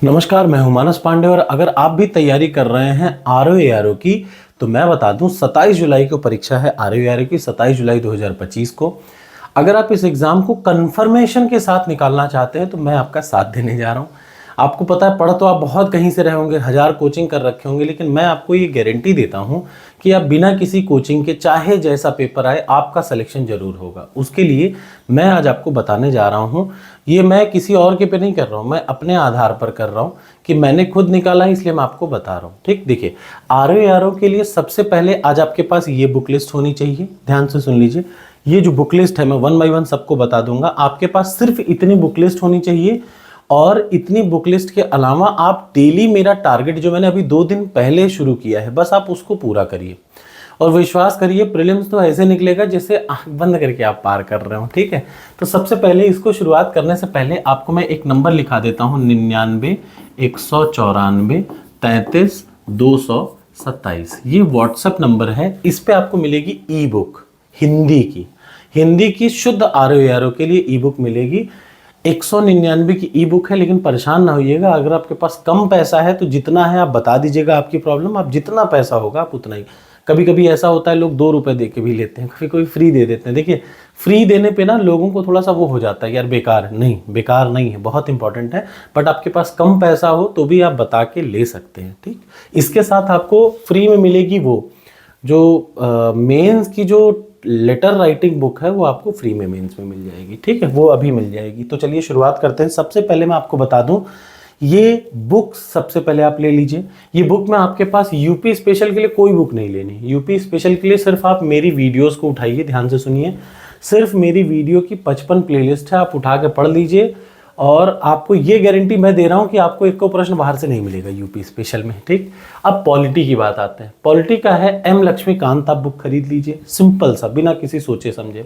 नमस्कार, मैं हूं मानस पांडे और अगर आप भी तैयारी कर रहे हैं आरओ की तो मैं बता दूं 27 जुलाई को परीक्षा है आरओ की 27 जुलाई 2025 को। अगर आप इस एग्ज़ाम को कंफर्मेशन के साथ निकालना चाहते हैं तो मैं आपका साथ देने जा रहा हूं। आपको पता है पढ़ तो आप बहुत कहीं से रहे होंगे, हज़ार कोचिंग कर रखे होंगे, लेकिन मैं आपको ये गारंटी देता हूं कि आप बिना किसी कोचिंग के चाहे जैसा पेपर आए आपका सिलेक्शन जरूर होगा। उसके लिए मैं आज आपको बताने जा रहा हूं। ये मैं किसी और के पे नहीं कर रहा हूं, मैं अपने आधार पर कर रहा हूं कि मैंने खुद निकाला है, इसलिए मैं आपको बता रहा हूं। ठीक, देखिए आरओ के लिए सबसे पहले आज आपके पास ये बुक लिस्ट होनी चाहिए। ध्यान से सुन लीजिए, ये जो बुक लिस्ट है मैं वन बाय वन सबको बता दूंगा। आपके पास सिर्फ इतनी बुक लिस्ट होनी चाहिए और इतनी बुक लिस्ट के अलावा आप डेली मेरा टारगेट जो मैंने अभी 2 दिन पहले शुरू किया है बस आप उसको पूरा करिए। और विश्वास करिए प्रीलिम्स तो ऐसे निकलेगा जैसे आंख बंद करके आप पार कर रहे हो। ठीक है, तो सबसे पहले इसको शुरुआत करने से पहले आपको मैं एक नंबर लिखा देता हूँ 99 194 33 227। ये व्हाट्सएप नंबर है, इस पे आपको मिलेगी ई बुक हिंदी की शुद्ध आरओ के लिए ई बुक मिलेगी। 199 की ई बुक है, लेकिन परेशान ना होइएगा। अगर आपके पास कम पैसा है तो जितना है आप बता दीजिएगा आपकी प्रॉब्लम, आप जितना पैसा होगा आप उतना ही। कभी कभी ऐसा होता है लोग 2 रुपए दे के भी लेते हैं, कभी कोई फ्री दे देते हैं। देखिए फ्री देने पे ना लोगों को थोड़ा सा वो हो जाता है यार बेकार नहीं है, बहुत इंपॉर्टेंट है। बट आपके पास कम पैसा हो तो भी आप बता के ले सकते हैं। ठीक, इसके साथ आपको फ्री में मिलेगी वो जो मेंस की जो लेटर राइटिंग बुक है वो आपको फ्री में मेंस में मिल जाएगी। ठीक है, वो अभी मिल जाएगी। तो चलिए शुरुआत करते हैं। सबसे पहले मैं आपको बता दूं, ये बुक सबसे पहले आप ले लीजिए। ये बुक में आपके पास यूपी स्पेशल के लिए कोई बुक नहीं लेनी। यूपी स्पेशल के लिए सिर्फ आप मेरी वीडियोस को उठाइए, ध्यान से सुनिए। सिर्फ मेरी वीडियो की 55 प्लेलिस्ट है, आप उठा के पढ़ लीजिए और आपको ये गारंटी मैं दे रहा हूं कि आपको एक को प्रश्न बाहर से नहीं मिलेगा यूपी स्पेशल में। ठीक, अब पॉलिटी की बात आते हैं। पॉलिटी का है एम लक्ष्मीकांत, आप बुक खरीद लीजिए, सिंपल सा, बिना किसी सोचे समझे।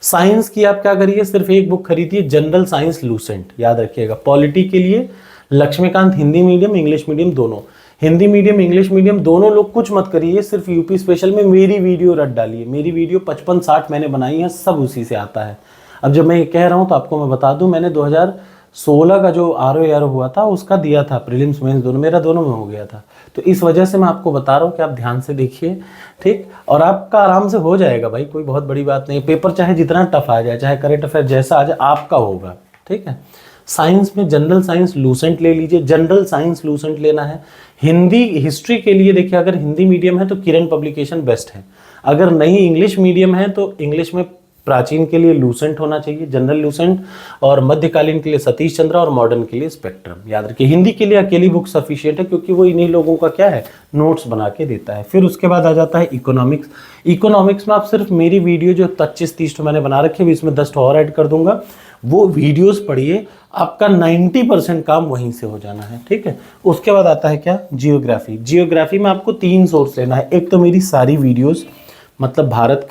साइंस की आप क्या करिए, सिर्फ एक बुक खरीदिए, जनरल साइंस लूसेंट, याद रखिएगा। पॉलिटी के लिए Laxmikanth Hindi medium English medium दोनों, हिंदी मीडियम इंग्लिश मीडियम दोनों लोग कुछ मत करिए, सिर्फ यूपी स्पेशल में मेरी वीडियो रट डालिए। मेरी वीडियो 55-60 मैंने बनाई है, सब उसी से आता है। अब जब मैं ये कह रहा हूँ तो आपको मैं बता दूं, मैंने 2016 का जो आरओ हुआ था उसका दिया था, प्रीलिम्स मेंस दोनों, मेरा दोनों में हो गया था। तो इस वजह से मैं आपको बता रहा हूँ कि आप ध्यान से देखिए। ठीक, और आपका आराम से हो जाएगा भाई, कोई बहुत बड़ी बात नहीं। पेपर चाहे जितना टफ आ जाए, चाहे करंट अफेयर जैसा आ जाए, आपका होगा। ठीक है, साइंस में जनरल साइंस लूसेंट ले लीजिए, जनरल साइंस लूसेंट लेना है। हिंदी हिस्ट्री के लिए देखिए, अगर हिंदी मीडियम है तो किरण पब्लिकेशन बेस्ट है। अगर नहीं इंग्लिश मीडियम है तो इंग्लिश में प्राचीन के लिए लूसेंट होना चाहिए, जनरल लूसेंट, और मध्यकालीन के लिए सतीश चंद्र और मॉडर्न के लिए स्पेक्ट्रम। याद रखिए हिंदी के लिए अकेली बुक सफिशिएंट है, क्योंकि वो इन्हीं लोगों का क्या है, नोट्स बना के देता है। फिर उसके बाद आ जाता है इकोनॉमिक्स। इकोनॉमिक्स में आप सिर्फ मेरी वीडियो जो 25-30 मैंने बना रखी है, इसमें 10 और ऐड कर दूंगा, वो वीडियोस पढ़िए, आपका 90% काम वहीं से हो जाना है। ठीक है, उसके बाद आता है क्या, जियोग्राफी। जियोग्राफी में आपको 3 सोर्स लेना है। एक तो मेरी सारी वीडियोस, मतलब भारत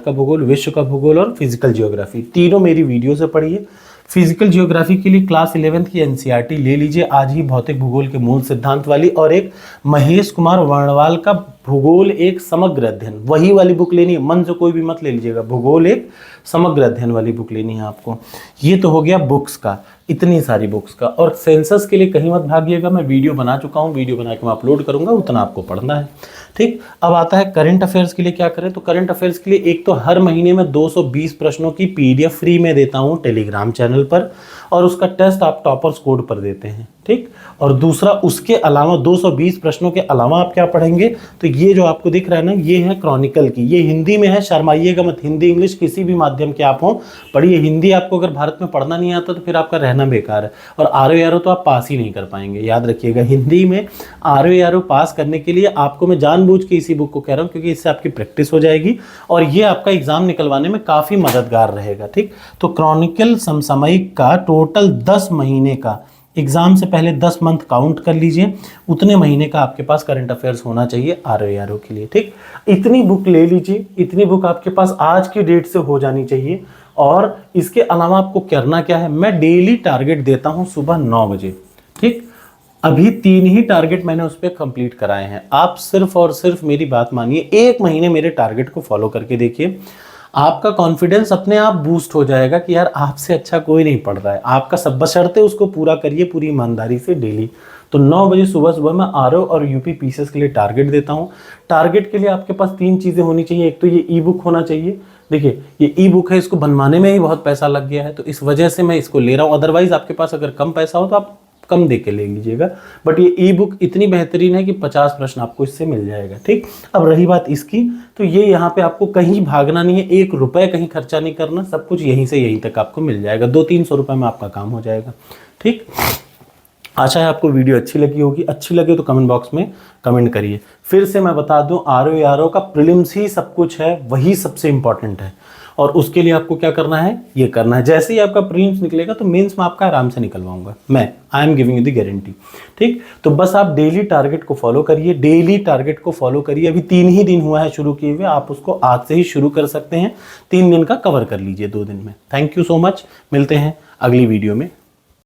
का भूगोल, विश्व का भूगोल और फिजिकल जियोग्राफी, तीनों मेरी वीडियो से पढ़िए। फिजिकल जियोग्राफी के लिए क्लास 11th की एनसीईआरटी ले लीजिए आज ही, भौतिक भूगोल के मूल सिद्धांत वाली, और एक महेश कुमार वर्णवाल का भूगोल एक समग्र अध्ययन, वही वाली बुक लेनी है, मन से कोई भी मत ले लीजिएगा, भूगोल एक समग्र अध्ययन वाली बुक लेनी है आपको। ये तो हो गया बुक्स का, इतनी सारी बुक्स का। और सेंसस के लिए कहीं मत भागिएगा, मैं वीडियो बना चुका हूँ, वीडियो बना के मैं अपलोड करूँगा, उतना आपको पढ़ना है। ठीक, अब आता है करंट अफेयर्स के लिए क्या करें। तो करंट अफेयर्स के लिए एक तो हर महीने में 220 प्रश्नों की पीडीएफ फ्री में देता हूँ टेलीग्राम चैनल पर, और उसका टेस्ट आप टॉपर्स कोड पर देते हैं। ठीक, और दूसरा उसके अलावा 220 प्रश्नों के अलावा आप क्या पढ़ेंगे, तो ये जो आपको दिख रहा है ना, ये है क्रॉनिकल की, ये हिंदी में है, शर्माइएगा मत, हिंदी इंग्लिश किसी भी माध्यम के आप हो पढ़िए। हिंदी आपको अगर भारत में पढ़ना नहीं आता तो फिर आपका रहना बेकार है, और आरओ तो आप पास ही नहीं कर पाएंगे। याद रखिएगा हिंदी में आरओ पास करने के लिए आपको मैं जानबूझ के इसी बुक को कह रहा हूँ, क्योंकि इससे आपकी प्रैक्टिस हो जाएगी और ये आपका एग्जाम निकलवाने में काफ़ी मददगार रहेगा। ठीक, तो क्रॉनिकल समसामयिक का टोटल 10 महीने का, एग्जाम से पहले 10 मंथ काउंट कर लीजिए, उतने महीने का आपके पास करंट अफेयर्स होना चाहिए आरओ के लिए। ठीक, इतनी बुक ले लीजिए, इतनी बुक आपके पास आज की डेट से हो जानी चाहिए। और इसके अलावा आपको करना क्या है, मैं डेली टारगेट देता हूं सुबह 9 बजे। ठीक, अभी 3 ही टारगेट मैंने उस पर कंप्लीट कराए हैं। आप सिर्फ और सिर्फ मेरी बात मानिए, 1 महीने मेरे टारगेट को फॉलो करके देखिए, आपका कॉन्फिडेंस अपने आप बूस्ट हो जाएगा कि यार आपसे अच्छा कोई नहीं पढ़ रहा है। आपका सब बशर्ते उसको पूरा करिए पूरी ईमानदारी से डेली। तो 9 बजे सुबह सुबह मैं आरओ और यूपी पीसीएस के लिए टारगेट देता हूँ। टारगेट के लिए आपके पास 3 चीज़ें होनी चाहिए। एक तो ये ई बुक होना चाहिए। देखिए ये ई बुक है, इसको बनवाने में ही बहुत पैसा लग गया है, तो इस वजह से मैं इसको ले रहा हूँ। अदरवाइज आपके पास अगर कम पैसा हो तो आप कम दे के ले लीजिएगा, बट ये ई बुक इतनी बेहतरीन है कि 50 प्रश्न आपको इससे मिल जाएगा। ठीक, अब रही बात इसकी, तो ये यहाँ पे आपको कहीं भागना नहीं है, 1 रुपए कहीं खर्चा नहीं करना, सब कुछ यहीं से यहीं तक आपको मिल जाएगा। 200-300 रुपए में आपका काम हो जाएगा। ठीक, आशा है आपको वीडियो अच्छी लगी होगी। अच्छी लगे तो कमेंट बॉक्स में कमेंट करिए। फिर से मैं बता दूं, आरओ का प्रीलिम्स ही सब कुछ है, वही सबसे इंपॉर्टेंट है, और उसके लिए आपको क्या करना है, ये करना है। जैसे ही आपका प्रीलिम्स निकलेगा तो मेंस में आपका आराम से निकलवाऊंगा मैं, I am giving you the guarantee. ठीक, तो बस आप डेली टारगेट को फॉलो करिए, डेली टारगेट को फॉलो करिए। अभी 3 ही दिन हुआ है शुरू किए हुए, आप उसको आज से ही शुरू कर सकते हैं। 3 दिन का कवर कर लीजिए 2 दिन में। थैंक यू सो मच, मिलते हैं अगली वीडियो में।